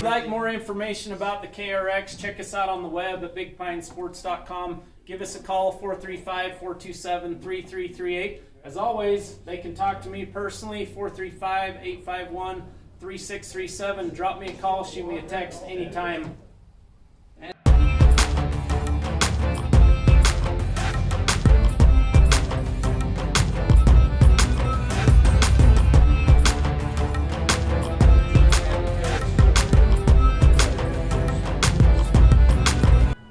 like more information about the KRX, check us out on the web at bigpinesports.com. Give us a call, 435-427-3338. As always, they can talk to me personally, 435-851-3637. Drop me a call, shoot me a text anytime.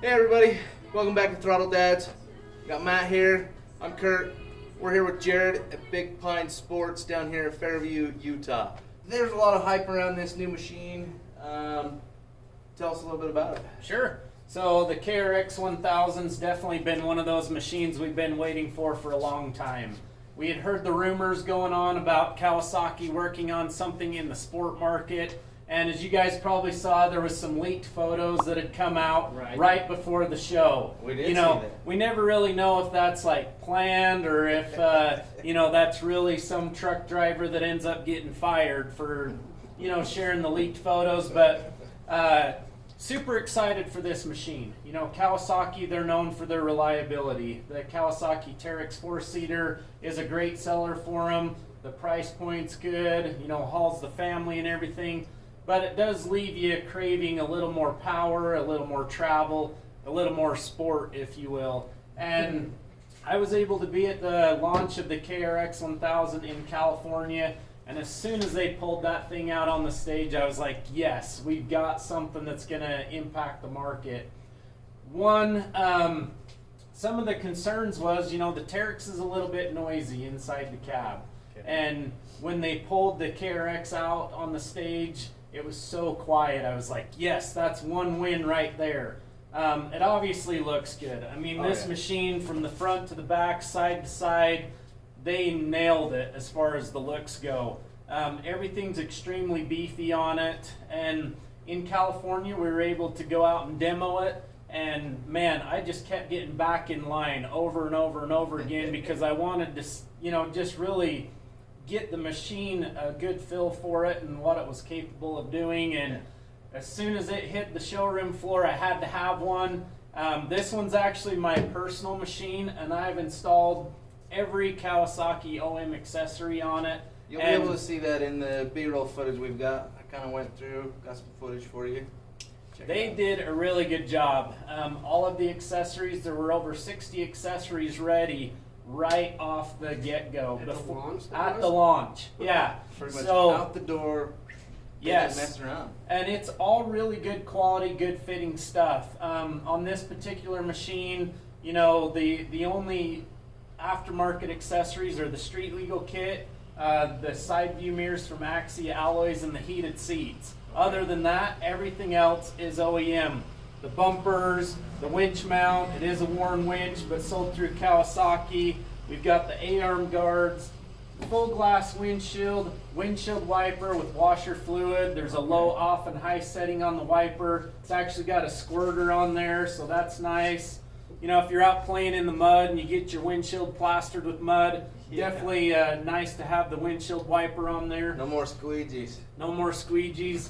Hey everybody, welcome back to Throttle Dads. Got Matt here, I'm Kurt. We're here with Jared at Big Pine Sports down here in Fairview, Utah. There's a lot of hype around this new machine. Tell us a little bit about it. Sure. So the KRX 1000's definitely been one of those machines we've been waiting for a long time. We had heard the rumors going on about Kawasaki working on something in the sport market. And as you guys probably saw, there was some leaked photos that had come out right before the show. We did see that. We never really know if that's like planned or if that's really some truck driver that ends up getting fired for sharing the leaked photos. But super excited for this machine. Kawasaki, they're known for their reliability. The Kawasaki Teryx 4-seater is a great seller for them. The price point's good. Hauls the family and everything. But it does leave you craving a little more power, a little more travel, a little more sport, if you will. And I was able to be at the launch of the KRX 1000 in California, and as soon as they pulled that thing out on the stage, I was like, yes, we've got something that's going to impact the market. One, some of the concerns was, the Teryx is a little bit noisy inside the cab. Okay. And when they pulled the KRX out on the stage, it was so quiet. I was like, yes, that's one win right there. It obviously looks good. I mean, this machine from the front to the back, side to side, they nailed it as far as the looks go. Everything's extremely beefy on it. And in California, we were able to go out and demo it. And man, I just kept getting back in line over and over and over again because I wanted to, just really get the machine a good feel for it and what it was capable of doing. And as soon as it hit the showroom floor, I had to have one. This one's actually my personal machine, and I've installed every Kawasaki OM accessory on it. You'll be able to see that in the B-roll footage we've got. I kind of went through, got some footage for you. They did a really good job. All of the accessories, there were over 60 accessories ready right off the get-go. At the launch, yeah. Pretty much out the door. Yes. Messing around. And it's all really good quality, good fitting stuff. On this particular machine, the only aftermarket accessories are the street legal kit, the side view mirrors from Axia Alloys, and the heated seats. Other than that, everything else is OEM. The bumpers, the winch mount, it is a Warren winch, but sold through Kawasaki. We've got the A-arm guards, full glass windshield wiper with washer fluid. There's a low, off, and high setting on the wiper. It's actually got a squirter on there, so that's nice. If you're out playing in the mud and you get your windshield plastered with mud, definitely nice to have the windshield wiper on there. No more squeegees. No more squeegees.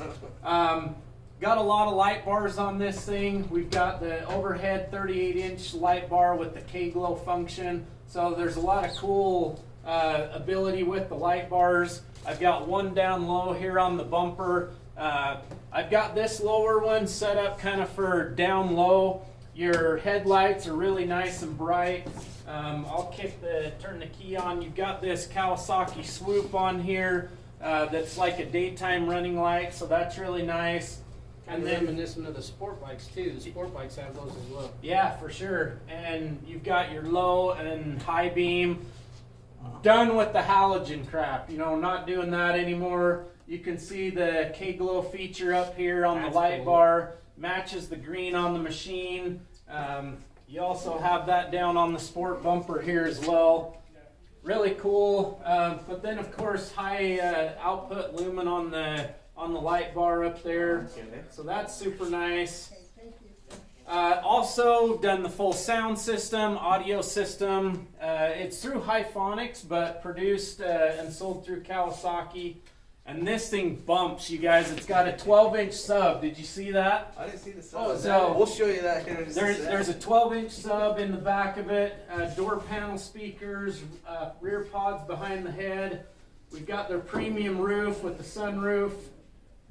Got a lot of light bars on this thing. We've got the overhead 38-inch light bar with the K-glow function. So there's a lot of cool ability with the light bars. I've got one down low here on the bumper. I've got this lower one set up kind of for down low. Your headlights are really nice and bright. I'll turn the key on. You've got this Kawasaki swoop on here that's like a daytime running light, so that's really nice. Kind of reminiscent of the sport bikes too. The sport bikes have those as well. Yeah, for sure. And you've got your low and high beam. Done with the halogen crap. Not doing that anymore. You can see the K-glow feature up here on the light bar. Matches the green on the machine. You also have that down on the sport bumper here as well. Really cool. But then of course high output lumen on the light bar up there. So that's super nice. Also done the full sound system, audio system. It's through Hyphonics, but produced and sold through Kawasaki. And this thing bumps, you guys. It's got a 12-inch sub. Did you see that? I didn't see the Oh, sub. so We'll show you that here in just a There's second. a 12-inch sub in the back of it, door panel speakers, rear pods behind the head. We've got their premium roof with the sunroof.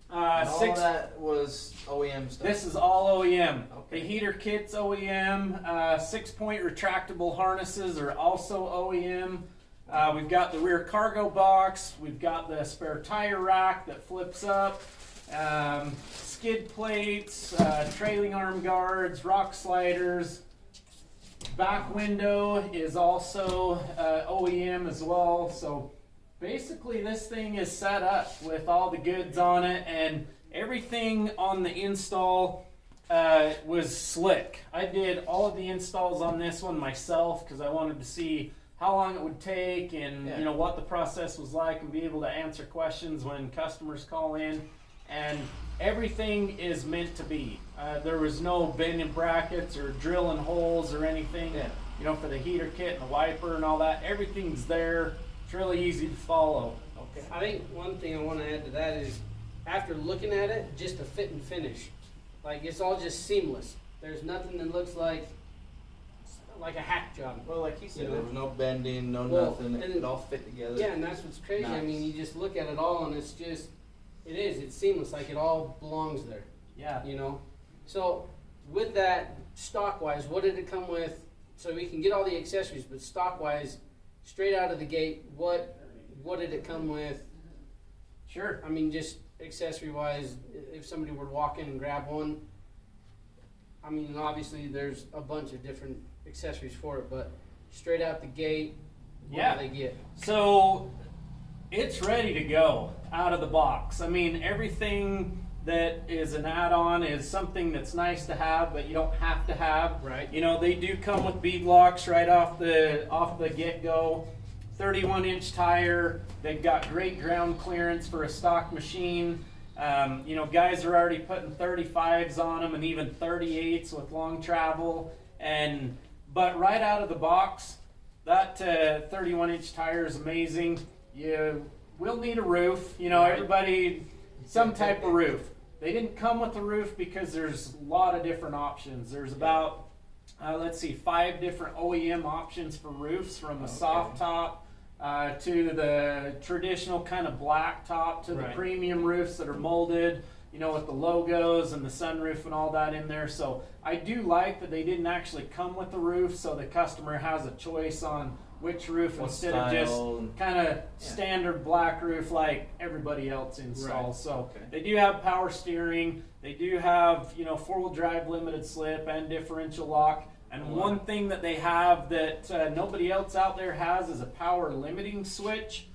And all that was OEM stuff. This is all OEM. Okay. The heater kit's OEM. 6-point retractable harnesses are also OEM. We've got the rear cargo box. We've got the spare tire rack that flips up. Skid plates, trailing arm guards, rock sliders. Back window is also OEM as well. So basically this thing is set up with all the goods on it, and everything on the install was slick. I did all of the installs on this one myself because I wanted to see how long it would take and Yeah. you know what the process was like and be able to answer questions when customers call in. And everything is meant to be. There was no bending brackets or drilling holes or anything. Yeah. You know, for the heater kit and the wiper and all that, everything's there. It's really easy to follow. Okay. I think one thing I want to add to that is, after looking at it, just the fit and finish. Like, it's all just seamless. There's nothing that looks like a hack job. Well, like he said, You know? there was no bending, no Well, nothing. It and- could all fit together. Yeah, and that's what's crazy. I Nice. mean, you just look at it all, and it's just, it's seamless. Like, it all belongs there, Yeah. you know? So, with that, stock-wise, what did it come with? So we can get all the accessories, but stock-wise, straight out of the gate, what did it come with? Sure. I mean, just accessory-wise, if somebody were to walk in and grab one, I mean, obviously there's a bunch of different accessories for it, but straight out the gate, what Yeah. do they get? So it's ready to go out of the box. I mean, everything that is an add-on is something that's nice to have, but you don't have to have. Right. You know, they do come with bead locks right off the get-go. 31-inch tire. They've got great ground clearance for a stock machine. You know, guys are already putting 35s on them and even 38s with long travel. But right out of the box, that 31-inch tire is amazing. You will need a roof. You know, Right. everybody, some type of roof. They didn't come with a roof because there's a lot of different options. There's about, 5 different OEM options for roofs, from a soft top to the traditional kind of black top to the Right. premium roofs that are molded, you know, with the logos and the sunroof and all that in there. So I do like that they didn't actually come with the roof, so the customer has a choice on which roof What instead of just style and- kind of standard black roof like everybody else installs. Right. So Okay. they do have power steering. They do have, you know, 4-wheel drive limited slip and differential lock. And one thing that they have that nobody else out there has is a power limiting switch.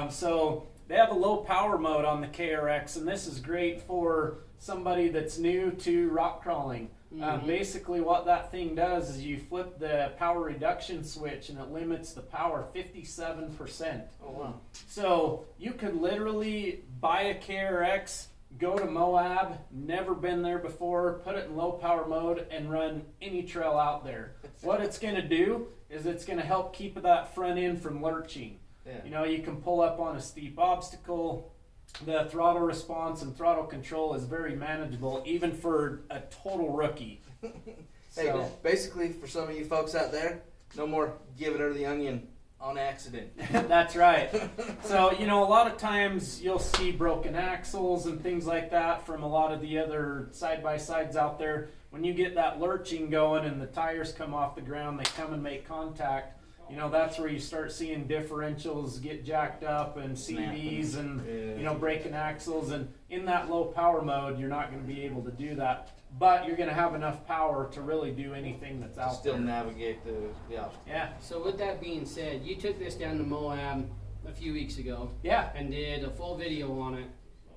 So they have a low power mode on the KRX, and this is great for somebody that's new to rock crawling. Basically what that thing does is you flip the power reduction switch and it limits the power 57%. Oh, wow. So you could literally buy a KRX, go to Moab, never been there before, put it in low power mode and run any trail out there. What it's going to do is it's going to help keep that front end from lurching. Yeah. You know, you can pull up on a steep obstacle. The throttle response and throttle control is very manageable, even for a total rookie. Hey, So- basically, for some of you folks out there, no more giving her the onion on accident. That's right. So, you know, a lot of times you'll see broken axles and things like that from a lot of the other side-by-sides out there. When you get that lurching going and the tires come off the ground, they come and make contact, you know, that's where you start seeing differentials get jacked up and CVs and, Yeah. you know, breaking axles. And in that low power mode, you're not going to be able to do that. But you're going to have enough power to really do anything that's To out still there. navigate the obstacle. Yeah. So with that being said, you took this down to Moab a few weeks ago Yeah. and did a full video on it.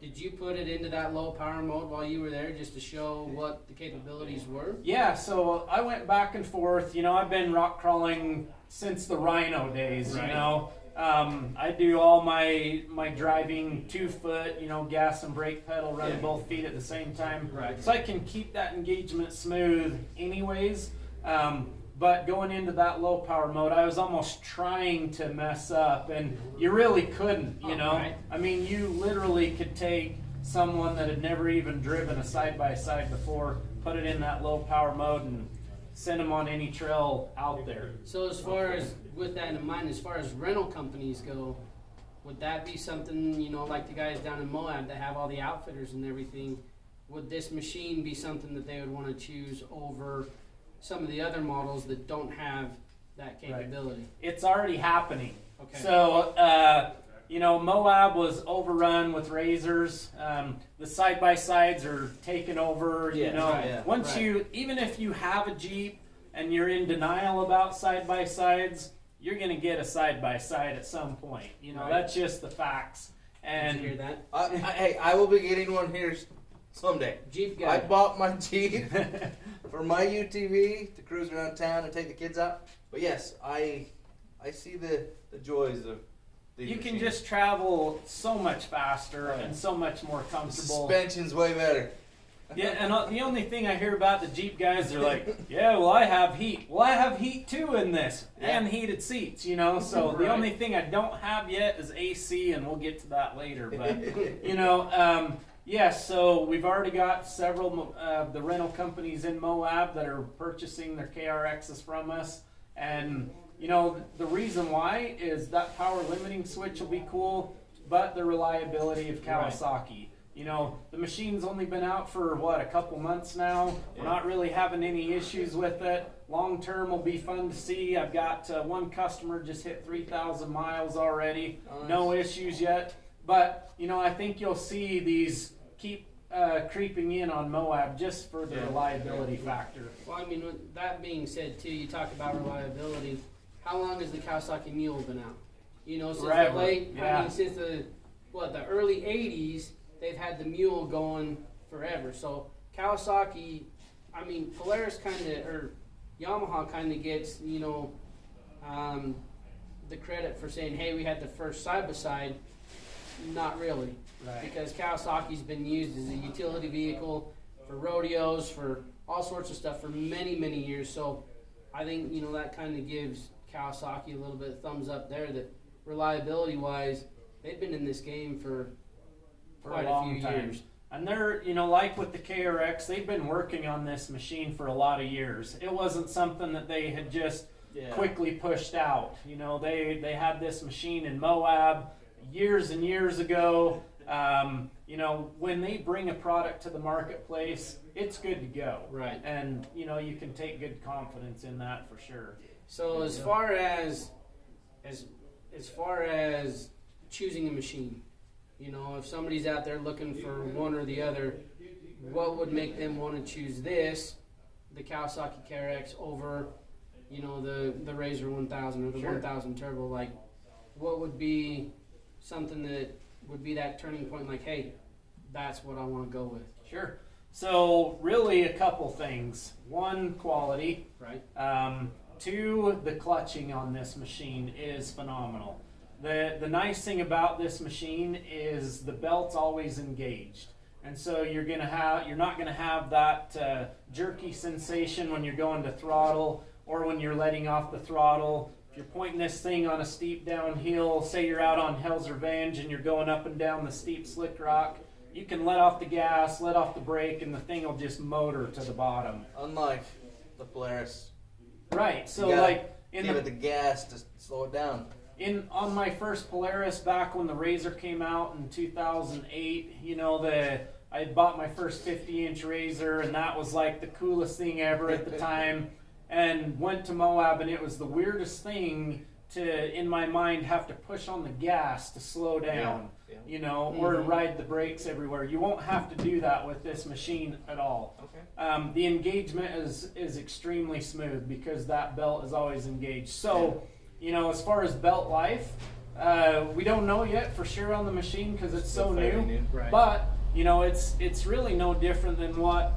Did you put it into that low power mode while you were there just to show what the capabilities were? Yeah, so I went back and forth. You know, I've been rock crawling since the Rhino days, Right. you know. I do all my driving 2-foot, you know, gas and brake pedal, running Yeah. both feet at the same time. Right. So I can keep that engagement smooth anyways. but going into that low power mode, I was almost trying to mess up, and you really couldn't, you know. Right. I mean, you literally could take someone that had never even driven a side-by-side before, put it in that low power mode, and send them on any trail out there. So as far as, with that in mind, as far as rental companies go, would that be something, you know, like the guys down in Moab that have all the outfitters and everything, would this machine be something that they would want to choose over some of the other models that don't have that capability? It's already happening. Okay. So, you know, Moab was overrun with razors. The side-by-sides are taken over, you Yeah, know. right, yeah. Once you, even if you have a Jeep and you're in denial about side-by-sides, you're going to get a side-by-side at some point. You know, Right. that's just the facts. Did you hear And that? Hey, I will be getting one here someday. Jeep I guy. bought my Jeep for my UTV to cruise around town and take the kids out. But yes, I see the joys of these you can machines. just travel so much faster Right. and so much more The comfortable. suspension's way better. Yeah, and the only thing I hear about the Jeep guys, they're like, yeah, well, I have heat. Well, I have heat too in this, Yeah. and heated seats, you know. So the Right. only thing I don't have yet is AC, and we'll get to that later. But you know, yeah. So we've already got several of the rental companies in Moab that are purchasing their KRXs from us, and you know, the reason why is that power limiting switch will be cool, but the reliability of Kawasaki. You know, the machine's only been out for, what, a couple months now. We're not really having any issues with it. Long term will be fun to see. I've got one customer just hit 3,000 miles already. Nice. No issues yet. But, you know, I think you'll see these keep creeping in on Moab just for the Yeah. reliability factor. Well, I mean, with that being said, too, you talk about reliability. How long has the Kawasaki Mule been out? You know, since Forever, the late, yeah. I mean, since the early '80s, they've had the Mule going forever. So Kawasaki, I mean, Polaris kind of, or Yamaha kind of gets, you know, the credit for saying, hey, we had the first side-by-side. Not really. Right. Because Kawasaki's been used as a utility vehicle for rodeos, for all sorts of stuff for many, many years. So I think, you know, that kind of gives Kawasaki a little bit of thumbs up there that reliability-wise, they've been in this game for quite a few years. And they're, you know, like with the KRX, they've been working on this machine for a lot of years. It wasn't something that they had just quickly pushed out. You know, they had this machine in Moab years and years ago. You know, when they bring a product to the marketplace, it's good to go. Right. And, you know, you can take good confidence in that for sure. So as far as choosing a machine, you know, if somebody's out there looking for one or the other, what would make them want to choose this, the Kawasaki KRX, over, you know, the Razor 1000 or the Sure. 1000 Turbo? Like, what would be something that would be that turning point? Like, hey, that's what I want to go with. Sure. So really a couple things. One, quality. Right. Two, the clutching on this machine is phenomenal. The nice thing about this machine is the belt's always engaged, and so you're not gonna have that jerky sensation when you're going to throttle or when you're letting off the throttle. If you're pointing this thing on a steep downhill, say you're out on Hell's Revenge and you're going up and down the steep slick rock, you can let off the gas, let off the brake, and the thing will just motor to the bottom. Unlike the Polaris, Right. So You gotta like in give the it the gas to slow it down. on my first Polaris back when the Razor came out in 2008, you know, I had bought my first 50-inch Razor, and that was like the coolest thing ever at the time. And went to Moab, and it was the weirdest thing to, in my mind, have to push on the gas to slow down, Yeah. you know, or to ride the brakes everywhere. You won't have to do that with this machine at all. Okay. The engagement is extremely smooth because that belt is always engaged. So, you know, as far as belt life, we don't know yet for sure on the machine because it's so Fairly new. Right. But you know, it's really no different than what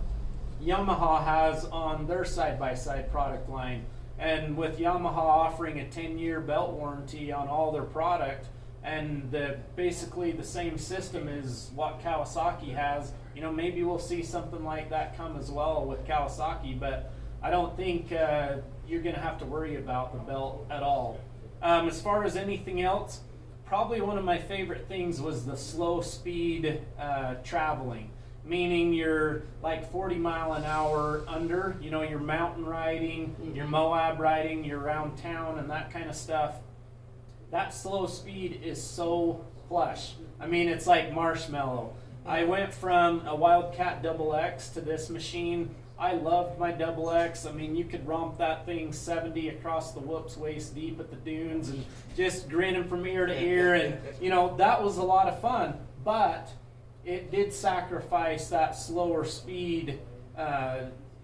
Yamaha has on their side-by-side product line. And with Yamaha offering a 10-year belt warranty on all their product, and basically the same system as what Kawasaki has, you know, maybe we'll see something like that come as well with Kawasaki. But I don't think you're going to have to worry about the belt at all. As far as anything else, probably one of my favorite things was the slow speed traveling, meaning you're like 40 mile an hour under, you know, your mountain riding, your Moab riding, you're around town and that kind of stuff. That slow speed is so plush. I mean, it's like marshmallow. I went from a Wildcat XX to this machine. I loved my XX. I mean, you could romp that thing 70 across the whoops waist deep at the dunes and just grinning from ear to ear. And, you know, that was a lot of fun. But it did sacrifice that slower speed,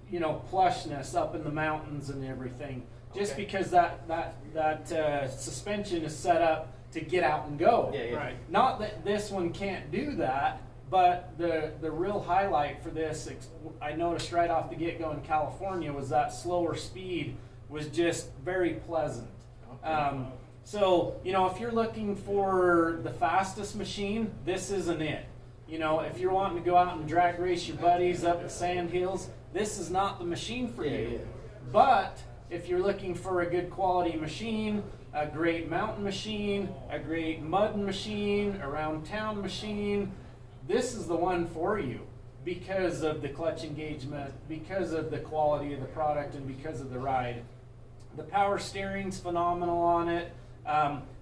you know, plushness up in the mountains and everything. Just because that suspension is set up to get out and go. Yeah. Right. Not that this one can't do that, but the real highlight for this, I noticed right off the get-go in California, was that slower speed was just very pleasant. So, you know, if you're looking for the fastest machine, this isn't it. You know, if you're wanting to go out and drag race your buddies up the sand hills, this is not the machine for you. But if you're looking for a good quality machine, a great mountain machine, a great mud machine, around town machine, this is the one for you because of the clutch engagement, because of the quality of the product, and because of the ride. The power steering's phenomenal on it.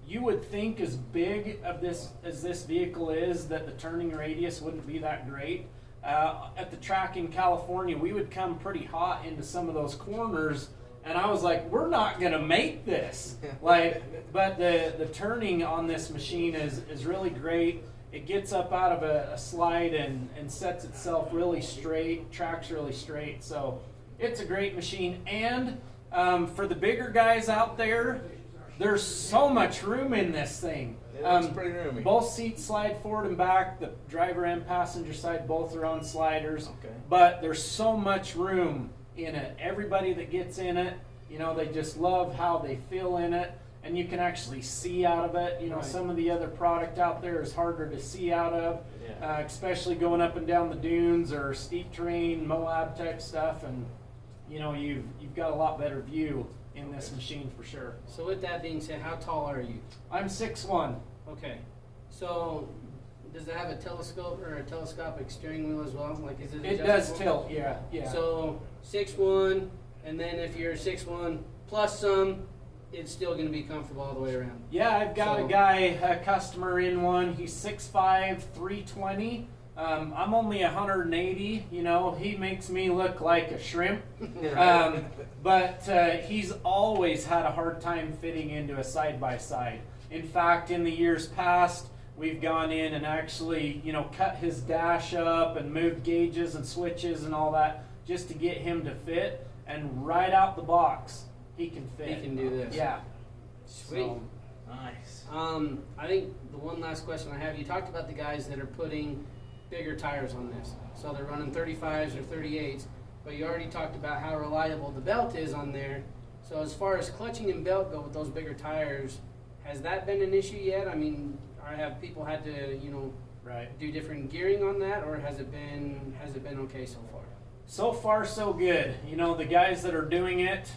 You would think as big of this as this vehicle is that the turning radius wouldn't be that great. At the track in California, we would come pretty hot into some of those corners, and I was like, we're not gonna make this. But the turning on this machine is really great. It gets up out of a slide and sets itself really straight, tracks really straight. So it's a great machine. And for the bigger guys out there, there's so much room in this thing. It looks pretty roomy. Both seats slide forward and back. The driver and passenger side both are on sliders. Okay. But there's so much room in it. Everybody that gets in it, you know, they just love how they feel in it. And you can actually see out of it. You know, some of the other product out there is harder to see out of, especially going up and down the dunes or steep terrain, Moab type stuff. And, you know, you've got a lot better view in this machine for sure. So with that being said, how tall are you? I'm 6'1". Okay. So does it have a telescope or a telescopic steering wheel as well? Like, is it It does adjustable? tilt, yeah. So 6'1", and then if you're 6'1" plus some, it's still going to be comfortable all the way around. Yeah, I've got a customer in one. He's 6'5", 320. I'm only 180. You know, he makes me look like a shrimp. But he's always had a hard time fitting into a side-by-side. In fact, in the years past, we've gone in and actually, you know, cut his dash up and moved gauges and switches and all that just to get him to fit. And right out the box, he can fit. He can do this. Yeah. Sweet. So, Nice. I think the one last question I have, you talked about the guys that are putting bigger tires on this. So they're running 35s or 38s, but you already talked about how reliable the belt is on there. So as far as clutching and belt go with those bigger tires, has that been an issue yet? I mean, or have people had to, you know, do different gearing on that, or has it been okay so far? So far, so good. You know, the guys that are doing it,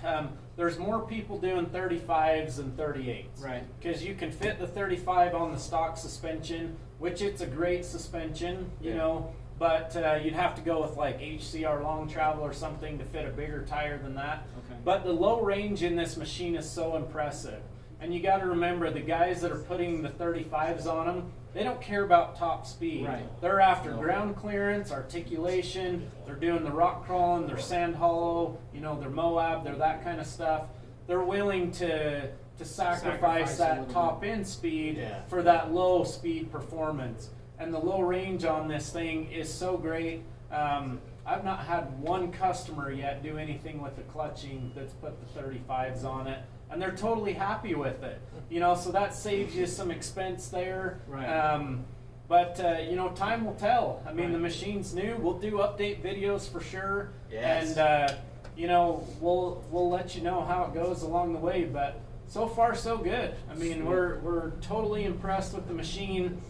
there's more people doing 35s than 38s. Right. Because you can fit the 35 on the stock suspension, which it's a great suspension, you know, but you'd have to go with like HCR Long Travel or something to fit a bigger tire than that. Okay. But the low range in this machine is so impressive. And you got to remember, the guys that are putting the 35s on them, they don't care about top speed. Right. They're after ground clearance, articulation. They're doing the rock crawling, they're sand hollow, you know, they're Moab, they're that kind of stuff. They're willing to sacrifice that top end speed for that low speed performance. And the low range on this thing is so great. I've not had one customer yet do anything with the clutching that's put the 35s on it, and they're totally happy with it. You know, so that saves you some expense there. Right. But you know, time will tell. I mean, the machine's new. We'll do update videos for sure. Yes. And you know, we'll let you know how it goes along the way. But so far, so good. I mean, we're totally impressed with the machine.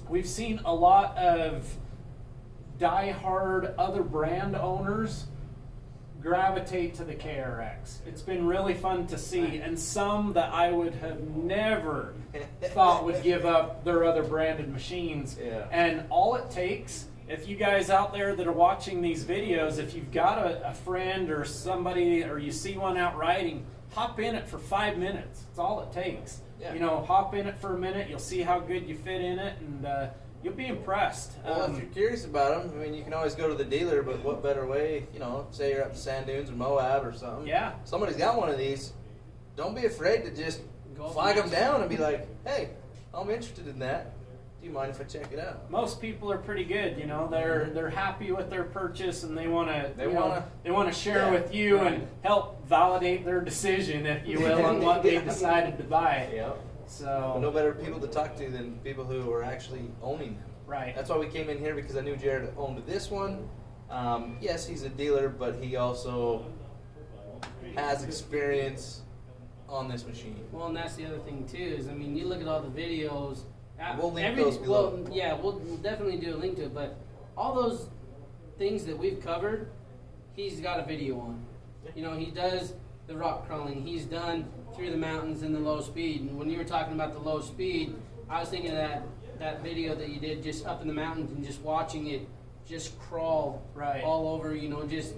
We've seen a lot of die-hard other brand owners gravitate to the KRX. It's been really fun to see, and some that I would have never thought would give up their other branded machines. Yeah. And all it takes, if you guys out there that are watching these videos, if you've got a friend or somebody, or you see one out riding, hop in it for 5 minutes. It's all it takes. Yeah. You know, hop in it for a minute. You'll see how good you fit in it, and you'll be impressed. Well, if you're curious about them, I mean, you can always go to the dealer, but what better way, you know, say you're up to Sand Dunes or Moab or something. Yeah. Somebody's got one of these. Don't be afraid to just Go flag up them and ask down and be like, hey, I'm interested in that. Do you mind if I check it out? Most people are pretty good, you know. They're happy with their purchase, and they want to share Yeah, with you right. and help validate their decision, if you will, on what they decided to buy. Yeah. So No better people to talk to than people who are actually owning them. right. That's why we came in here, because I knew Jared owned this one. Yes, he's a dealer, but he also has experience on this machine. Well, and that's the other thing too. Is I mean, you look at all the videos. We'll link those below. Well, yeah, we'll definitely do a link to it. But all those things that we've covered, he's got a video on. You know, he does the rock crawling. He's done through the mountains in the low speed. And when you were talking about the low speed, I was thinking of that video that you did just up in the mountains and just watching it just crawl Right. all over. You know, just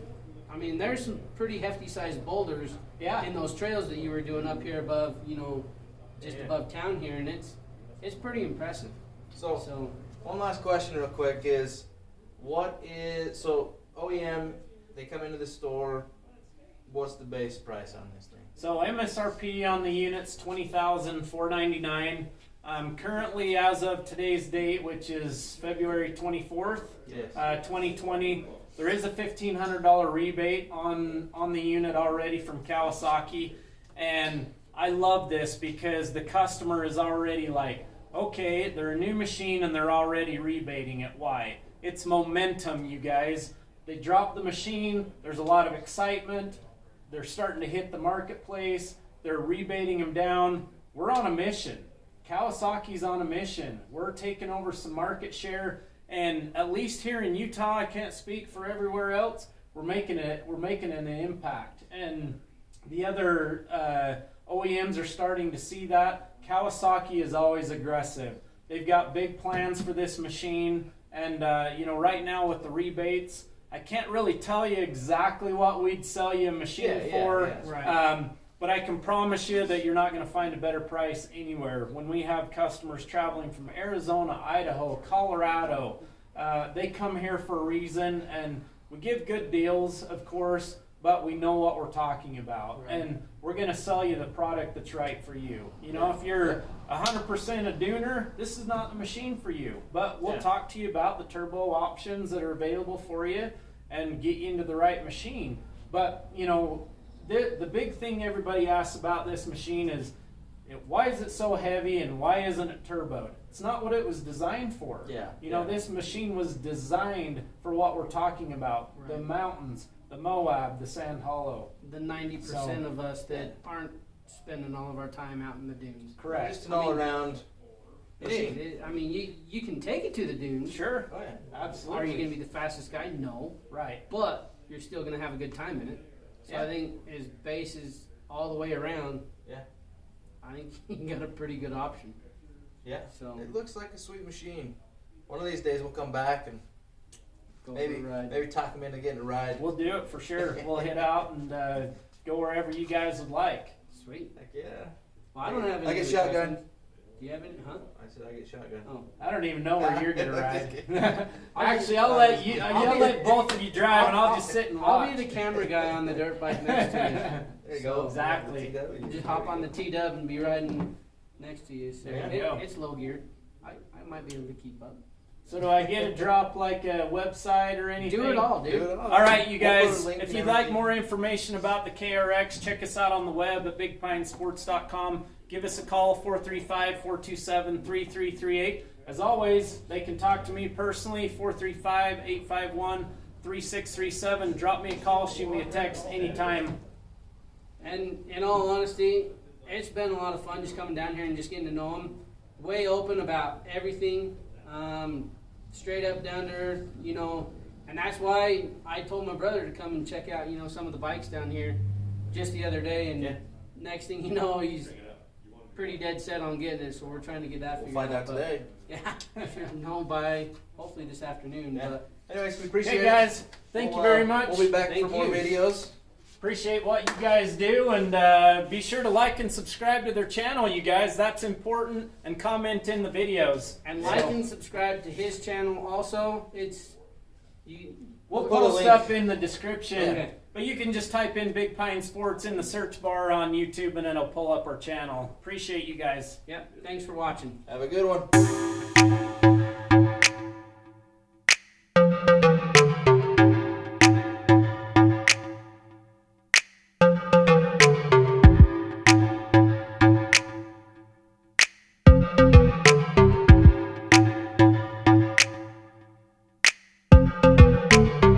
I mean, there's some pretty hefty sized boulders Yeah. in those trails that you were doing up here above, you know, just Yeah. above town here, and it's pretty impressive. So, So one last question real quick is, so OEM, they come into the store, what's the base price on this thing? So MSRP on the unit's $20,499. Currently, as of today's date, which is February 24th, Yes. 2020, there is a $1,500 rebate on the unit already from Kawasaki, and I love this because the customer is already like, okay, they're a new machine and they're already rebating it. Why? It's momentum, you guys. They drop the machine, there's a lot of excitement, they're starting to hit the marketplace, they're rebating them down. We're on a mission. Kawasaki's on a mission. We're taking over some market share, and at least here in Utah, I can't speak for everywhere else, we're making an impact. And the other OEMs are starting to see that. Kawasaki is always aggressive. They've got big plans for this machine, and you know, right now with the rebates, I can't really tell you exactly what we'd sell you a machine for. Right. But I can promise you that you're not going to find a better price anywhere. When we have customers traveling from Arizona, Idaho, Colorado, they come here for a reason, and we give good deals, of course, but we know what we're talking about. Right. And we're going to sell you the product that's right for you. You know, if you're 100% a dooner, this is not the machine for you. But we'll talk to you about the turbo options that are available for you and get you into the right machine. But, you know, the big thing everybody asks about this machine is, why is it so heavy and why isn't it turboed? It's not what it was designed for. Yeah. You know, this machine was designed for what we're talking about. Right. The mountains, the Moab, the Sand Hollow. the 90% of us that aren't spending all of our time out in the dunes. Correct. Just an all-around machine. I mean, you can take it to the dunes. Sure. Oh, yeah. Absolutely. Are you going to be the fastest guy? No. Right. But you're still going to have a good time in it. So Yeah. I think his base is all the way around. Yeah. I think he got a pretty good option. Yeah. So It looks like a sweet machine. One of these days we'll come back and go maybe for a ride. maybe talk him into getting a ride. We'll do it for sure. We'll hit out and go wherever you guys would like. Sweet. Heck yeah. Well, I don't have any I get other shotgun. questions. Do you have any? Huh? I said I get shotgun. Oh. I don't even know where you're gonna Just ride. Actually, I'll let you. I'll let both of you drive, and I'll just sit and watch. I'll be the camera guy on the dirt bike next to There you go. Exactly. you. Just hop on the T-dub and be riding next to you. So There you go. it's low geared. I might be able to keep up. So do I get a drop like a website or anything? Do it all, Do dude. it All right, you We'll put guys, a link if and you'd like everything. more information about the KRX, check us out on the web at bigpinesports.com. Give us a call, 435-427-3338. As always, they can talk to me personally, 435-851-3637. Drop me a call, shoot me a text anytime. And in all honesty, it's been a lot of fun just coming down here and just getting to know him. Way open about everything, straight up down to earth, you know. And that's why I told my brother to come and check out, you know, some of the bikes down here just the other day. And Yeah. next thing you know, he's pretty dead set on getting it. So we're trying to get that We'll figured find out but- today. Yeah, no, by hopefully this afternoon. Yeah. But Anyways, we appreciate Hey it. guys, thank you very much. We'll be back Thank for more you. videos. Appreciate what you guys do, and be sure to like and subscribe to their channel, you guys. That's important, and comment in the videos. and like and subscribe to his channel also. It's you. We'll We'll put a post link. stuff in the description, Okay. but you can just type in Big Pine Sports in the search bar on YouTube, and it'll pull up our channel. Appreciate you guys. Yep. Thanks for watching. Have a good one.